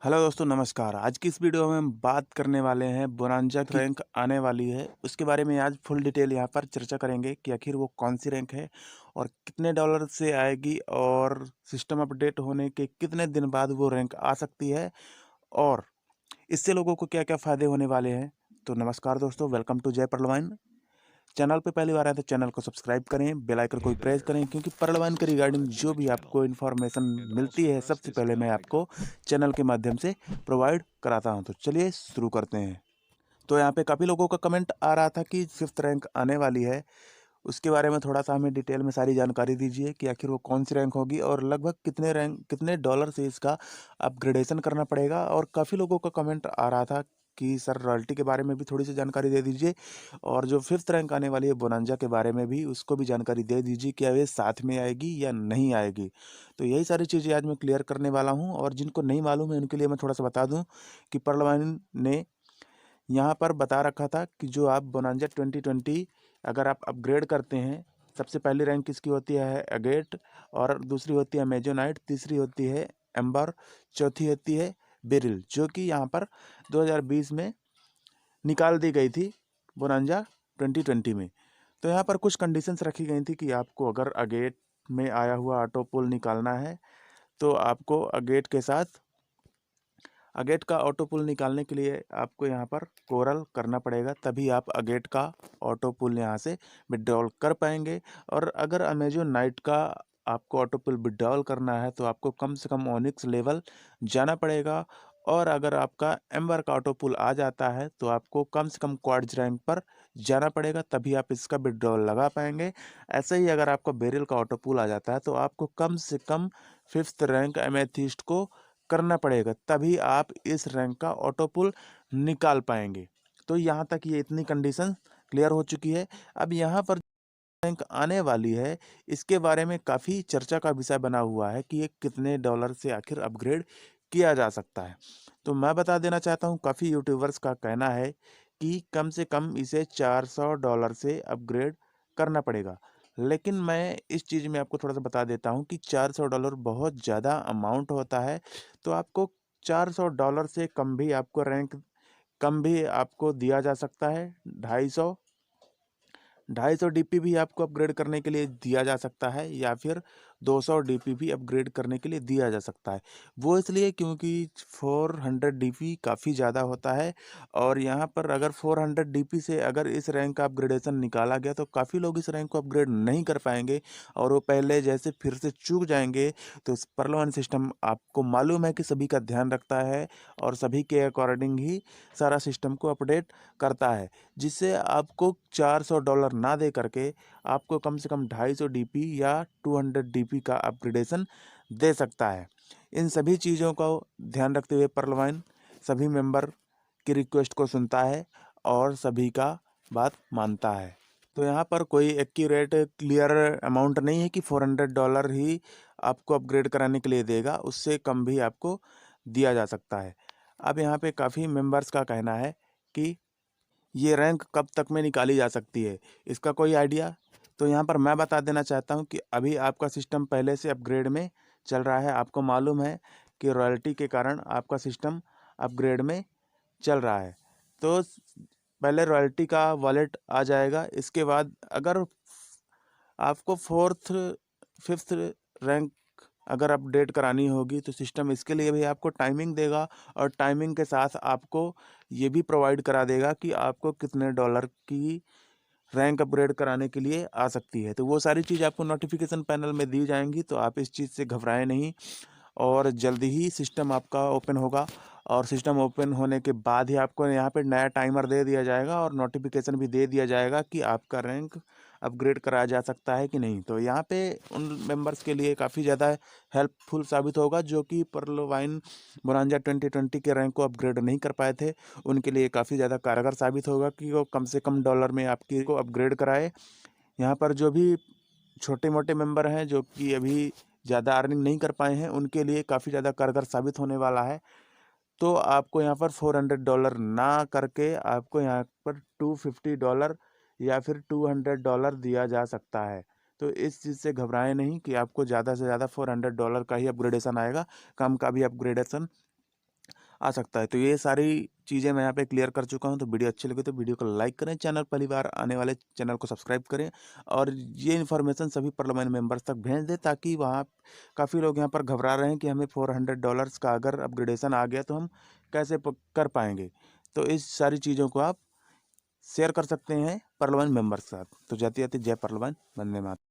Hello दोस्तों, नमस्कार। आज की इस वीडियो में हम बात करने वाले हैं बोनांजा की रैंक आने वाली है, उसके बारे में आज फुल डिटेल यहाँ पर चर्चा करेंगे कि आखिर वो कौन-सी रैंक है और कितने डॉलर से आएगी और सिस्टम अपडेट होने के कितने दिन बाद वो रैंक आ सकती है और इससे लोगों को क्या-क्या फ़ायदे होने वाले हैं। तो नमस्कार दोस्तों, वेलकम टू जय परलवाइन। चैनल पे पहली बार आए तो चैनल को सब्सक्राइब करें, बेल आइकन को प्रेस करें क्योंकि परलवाइन के रिगार्डिंग जो भी आपको इन्फॉर्मेशन मिलती है सबसे पहले मैं आपको चैनल के माध्यम से प्रोवाइड कराता हूं। तो चलिए शुरू करते हैं। तो यहाँ पे काफ़ी लोगों का कमेंट आ रहा था कि 5th रैंक आने वाली है, उसके बारे में थोड़ा-सा हमें डिटेल में सारी जानकारी दीजिए कि आखिर वो कौन-सी रैंक होगी और लगभग कितने डॉलर से इसका अपग्रेडेशन करना पड़ेगा। और काफ़ी लोगों का कमेंट आ रहा था कि सर रॉयल्टी के बारे में भी थोड़ी-सी जानकारी दे दीजिए और जो 5th रैंक आने वाली है बोनांजा के बारे में भी उसको भी जानकारी दे दीजिए, क्या ये साथ में आएगी या नहीं आएगी। तो यही सारी चीज़ें आज मैं क्लियर करने वाला हूँ और जिनको नहीं मालूम है उनके लिए मैं थोड़ा-सा बता दूँ कि पर्लवाइन ने यहाँ पर बता रखा था कि जो आप बोनांजा 2020 अगर आप अपग्रेड करते हैं, सबसे पहली रैंक किसकी होती है एगेट, और दूसरी होती है अमेजोनाइट, तीसरी होती है एम्बर, चौथी होती है बेरिल, जो कि यहाँ पर 2020 में निकाल दी गई थी बोनांजा 2020 में। तो यहाँ पर कुछ कंडीशंस रखी गई थी कि आपको अगर अगेट में आया हुआ ऑटो पुल निकालना है तो आपको अगेट का ऑटो पुल निकालने के लिए आपको यहाँ पर कोरल करना पड़ेगा, तभी आप अगेट का ऑटो पुल यहाँ से विड्रॉल कर पाएंगे। और अगर अमेजोन नाइट का आपको ऑटो पुल विड्रॉल करना है तो आपको कम से कम ओनिक्स लेवल जाना पड़ेगा। और अगर आपका एम्बर का ऑटो पुल आ जाता है तो आपको कम से कम क्वाड्स रैंक पर जाना पड़ेगा, तभी आप इसका विड्रॉल लगा पाएंगे। ऐसे ही अगर आपका बेरिल का ऑटो पुल आ जाता है तो आपको कम से कम 5th रैंक एमेथिस्ट को करना पड़ेगा, तभी आप इस रैंक का ऑटो पुल निकाल पाएंगे। तो यहाँ तक ये इतनी कंडीशन क्लियर हो चुकी है। अब यहाँ पर रैंक आने वाली है, इसके बारे में काफ़ी चर्चा का विषय बना हुआ है कि ये कितने डॉलर से आखिर अपग्रेड किया जा सकता है। तो मैं बता देना चाहता हूँ, काफ़ी यूट्यूबर्स का कहना है कि कम से कम इसे $400 से अपग्रेड करना पड़ेगा। लेकिन मैं इस चीज़ में आपको थोड़ा-सा बता देता हूँ कि $400 बहुत ज़्यादा अमाउंट होता है, तो आपको $400 से कम भी आपको दिया जा सकता है। 250 डीपी भी आपको अपग्रेड करने के लिए दिया जा सकता है या फिर 200 डीपी भी अपग्रेड करने के लिए दिया जा सकता है। वो इसलिए क्योंकि 400 डीपी काफ़ी ज़्यादा होता है और यहाँ पर अगर 400 डीपी से अगर इस रैंक का अपग्रेडेशन निकाला गया तो काफ़ी लोग इस रैंक को अपग्रेड नहीं कर पाएंगे और वो पहले जैसे फिर से चूक जाएंगे। तो इस परलोन सिस्टम आपको मालूम है कि सभी का ध्यान रखता है और सभी के अकॉर्डिंग ही सारा सिस्टम को अपडेट करता है, जिससे आपको $400 ना दे करके आपको कम से कम 250 डीपी या 200 डीपी का अपग्रेडेशन दे सकता है। इन सभी चीज़ों को ध्यान रखते हुए पर्लवाइन सभी मेंबर की रिक्वेस्ट को सुनता है और सभी का बात मानता है। तो यहाँ पर कोई एक्यूरेट क्लियर अमाउंट नहीं है कि $400 ही आपको अपग्रेड कराने के लिए देगा, उससे कम भी आपको दिया जा सकता है। अब यहाँ पे काफ़ी मेंबर्स का कहना है कि ये रैंक कब तक में निकाली जा सकती है, इसका कोई आइडिया? तो यहाँ पर मैं बता देना चाहता हूँ कि अभी आपका सिस्टम पहले से अपग्रेड में चल रहा है। आपको मालूम है कि रॉयल्टी के कारण आपका सिस्टम अपग्रेड में चल रहा है। तो पहले रॉयल्टी का वॉलेट आ जाएगा, इसके बाद अगर आपको 5th रैंक अगर अपडेट करानी होगी तो सिस्टम इसके लिए भी आपको टाइमिंग देगा और टाइमिंग के साथ आपको ये भी प्रोवाइड करा देगा कि आपको कितने डॉलर की रैंक अपग्रेड कराने के लिए आ सकती है। तो वो सारी चीज़ आपको नोटिफिकेशन पैनल में दी जाएंगी, तो आप इस चीज़ से घबराएं नहीं और जल्दी ही सिस्टम आपका ओपन होगा। और सिस्टम ओपन होने के बाद ही आपको यहाँ पे नया टाइमर दे दिया जाएगा और नोटिफिकेशन भी दे दिया जाएगा कि आपका रैंक अपग्रेड कराया जा सकता है कि नहीं। तो यहाँ पे उन मेंबर्स के लिए काफ़ी ज़्यादा हेल्पफुल साबित होगा जो कि पर्लवाइन बोनांजा 2020 के रैंक को अपग्रेड नहीं कर पाए थे। उनके लिए काफ़ी ज़्यादा कारगर साबित होगा कि वो कम से कम डॉलर में आपकी को अपग्रेड कराए। यहाँ पर जो भी छोटे मोटे मेंबर हैं जो कि अभी ज़्यादा अर्निंग नहीं कर पाए हैं, उनके लिए काफ़ी ज़्यादा कारगर साबित होने वाला है। तो आपको यहाँ पर $400 ना करके आपको यहाँ पर $250 या फिर $200 दिया जा सकता है। तो इस चीज़ से घबराएं नहीं कि आपको ज़्यादा से ज़्यादा $400 का ही अपग्रेडेशन आएगा, कम का भी अपग्रेडेशन आ सकता है। तो ये सारी चीज़ें मैं यहाँ पे क्लियर कर चुका हूँ, तो वीडियो अच्छी लगी तो वीडियो को लाइक करें, चैनल पहली बार आने वाले चैनल को सब्सक्राइब करें और ये इन्फॉर्मेशन सभी पार्लियामेंट मेंबर्स तक भेज दें, ताकि वहाँ काफ़ी लोग यहाँ पर घबरा रहे हैं कि हमें $400 का अगर अपग्रेडेशन आ गया तो हम कैसे कर पाएंगे। तो इस सारी चीज़ों को आप शेयर कर सकते हैं पार्लियामेंट मेंबर्स के साथ। तो जाते जाते जय पार्लियामेंट, वंदे मातरम।